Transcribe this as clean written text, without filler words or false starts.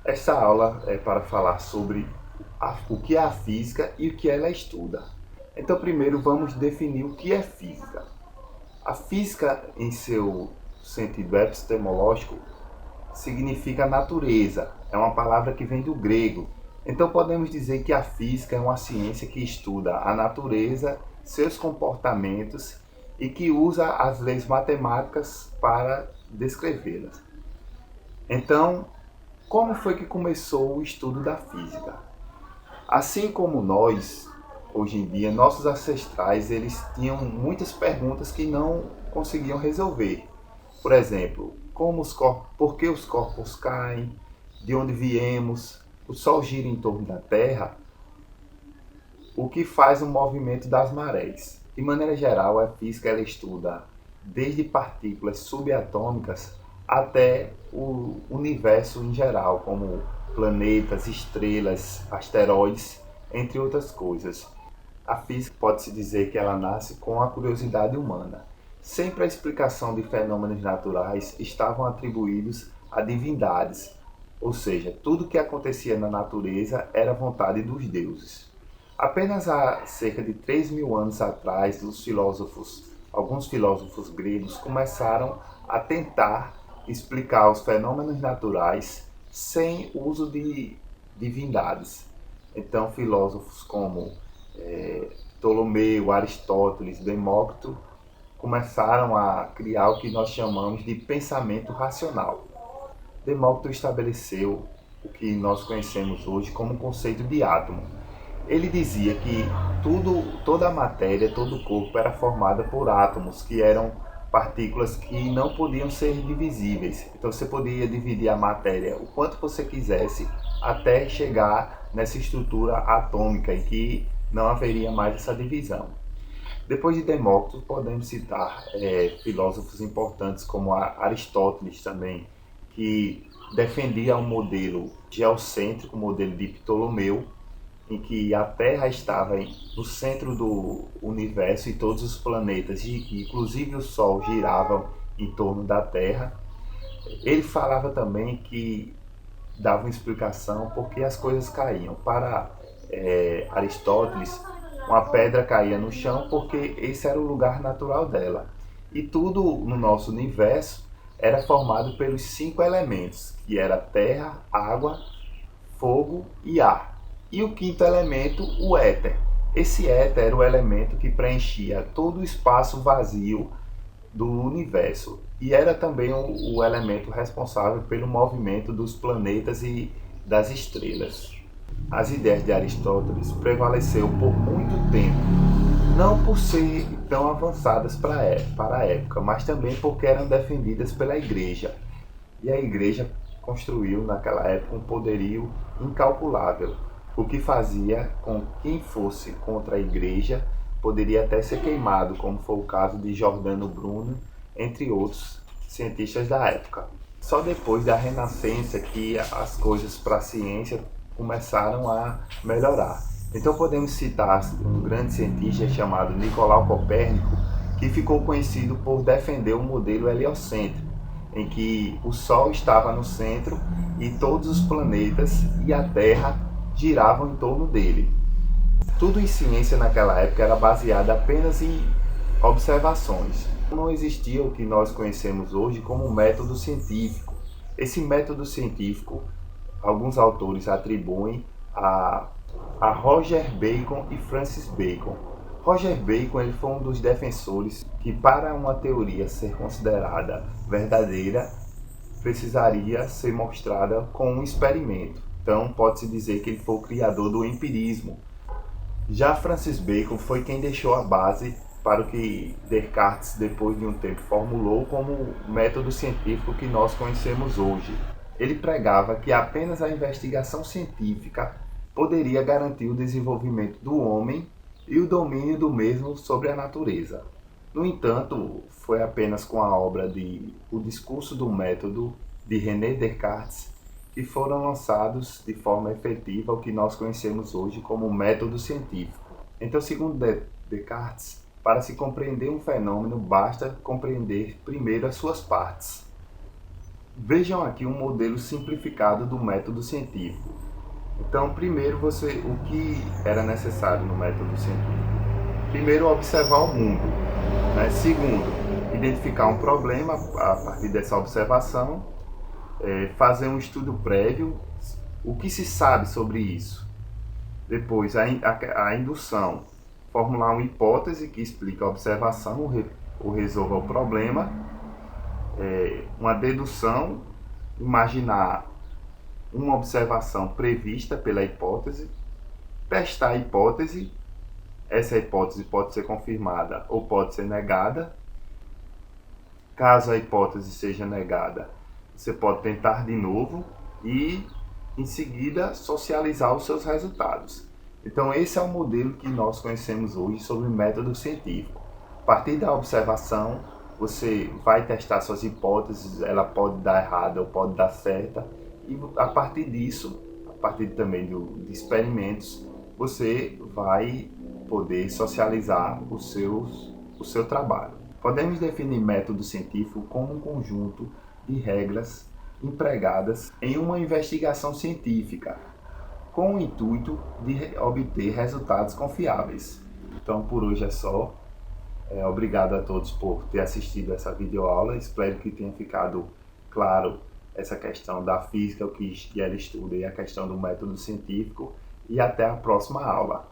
Esta aula é para falar sobre o que é a física e o que ela estuda. Então, primeiro vamos definir o que é física. A física, em seu sentido epistemológico, significa natureza. É uma palavra que vem do grego. Então, podemos dizer que a física é uma ciência que estuda a natureza, seus comportamentos e que usa as leis matemáticas para descrevê-las. Então, como foi que começou o estudo da física? Assim como nós, hoje em dia, nossos ancestrais, eles tinham muitas perguntas que não conseguiam resolver. Por exemplo, por que os corpos caem, de onde viemos, o Sol gira em torno da Terra, o que faz o movimento das marés. De maneira geral, a física ela estuda desde partículas subatômicas até o universo em geral, como planetas, estrelas, asteroides, entre outras coisas. A física pode-se dizer que ela nasce com a curiosidade humana. Sempre a explicação de fenômenos naturais estavam atribuídos a divindades, ou seja, tudo que acontecia na natureza era vontade dos deuses. Apenas há cerca de 3.000 anos atrás, alguns filósofos gregos começaram a tentar explicar os fenômenos naturais sem uso de divindades. Então, filósofos como Ptolomeu, Aristóteles, Demócrito começaram a criar o que nós chamamos de pensamento racional. Demócrito estabeleceu o que nós conhecemos hoje como conceito de átomo. Ele dizia que toda a matéria, todo o corpo era formada por átomos, que eram partículas que não podiam ser divisíveis. Então você podia dividir a matéria o quanto você quisesse até chegar nessa estrutura atômica em que não haveria mais essa divisão. Depois de Demócrito, podemos citar filósofos importantes como Aristóteles também, que defendia um modelo geocêntrico, o modelo de Ptolomeu, em que a Terra estava no centro do universo e todos os planetas, inclusive o Sol, giravam em torno da Terra. Ele falava também que dava uma explicação porque as coisas caíam. Para Aristóteles, uma pedra caía no chão porque esse era o lugar natural dela. E tudo no nosso universo era formado pelos 5 elementos, que era terra, água, fogo e ar. E o quinto elemento, o éter. Esse éter era o elemento que preenchia todo o espaço vazio do universo e era também o elemento responsável pelo movimento dos planetas e das estrelas. As ideias de Aristóteles prevaleceram por muito tempo, não por ser tão avançadas para a época, mas também porque eram defendidas pela Igreja. E a Igreja construiu naquela época um poderio incalculável, o que fazia com que quem fosse contra a Igreja poderia até ser queimado, como foi o caso de Giordano Bruno, entre outros cientistas da época. Só depois da Renascença que as coisas para a ciência começaram a melhorar. Então podemos citar um grande cientista chamado Nicolau Copérnico, que ficou conhecido por defender o modelo heliocêntrico, em que o Sol estava no centro e todos os planetas e a Terra giravam em torno dele. Tudo em ciência naquela época era baseado apenas em observações. Não existia o que nós conhecemos hoje como método científico. Esse método científico, alguns autores atribuem a Roger Bacon e Francis Bacon. Roger Bacon ele foi um dos defensores que, para uma teoria ser considerada verdadeira, precisaria ser mostrada com um experimento. Então, pode-se dizer que ele foi o criador do empirismo. Já Francis Bacon foi quem deixou a base para o que Descartes, depois de um tempo, formulou como o método científico que nós conhecemos hoje. Ele pregava que apenas a investigação científica poderia garantir o desenvolvimento do homem e o domínio do mesmo sobre a natureza. No entanto, foi apenas com a obra de O Discurso do Método, de René Descartes, que foram lançados de forma efetiva o que nós conhecemos hoje como método científico. Então, segundo Descartes, para se compreender um fenômeno, basta compreender primeiro as suas partes. Vejam aqui um modelo simplificado do método científico. Então, primeiro o que era necessário no método científico? Primeiro, observar o mundo, né? Segundo, identificar um problema a partir dessa observação, fazer um estudo prévio, o que se sabe sobre isso. Depois, a indução, formular uma hipótese que explica a observação ou resolva o problema. Uma dedução, imaginar uma observação prevista pela hipótese, testar a hipótese, essa hipótese pode ser confirmada ou pode ser negada. Caso a hipótese seja negada, você pode tentar de novo e, em seguida, socializar os seus resultados. Então, esse é o modelo que nós conhecemos hoje sobre o método científico. A partir da observação, você vai testar suas hipóteses, ela pode dar errada ou pode dar certa, e a partir disso, a partir também de experimentos, você vai poder socializar o seu trabalho. Podemos definir método científico como um conjunto de regras empregadas em uma investigação científica, com o intuito de obter resultados confiáveis. Então, por hoje é só. Obrigado a todos por ter assistido essa videoaula. Espero que tenha ficado claro essa questão da física, o que ela estuda, e a questão do método científico. E até a próxima aula.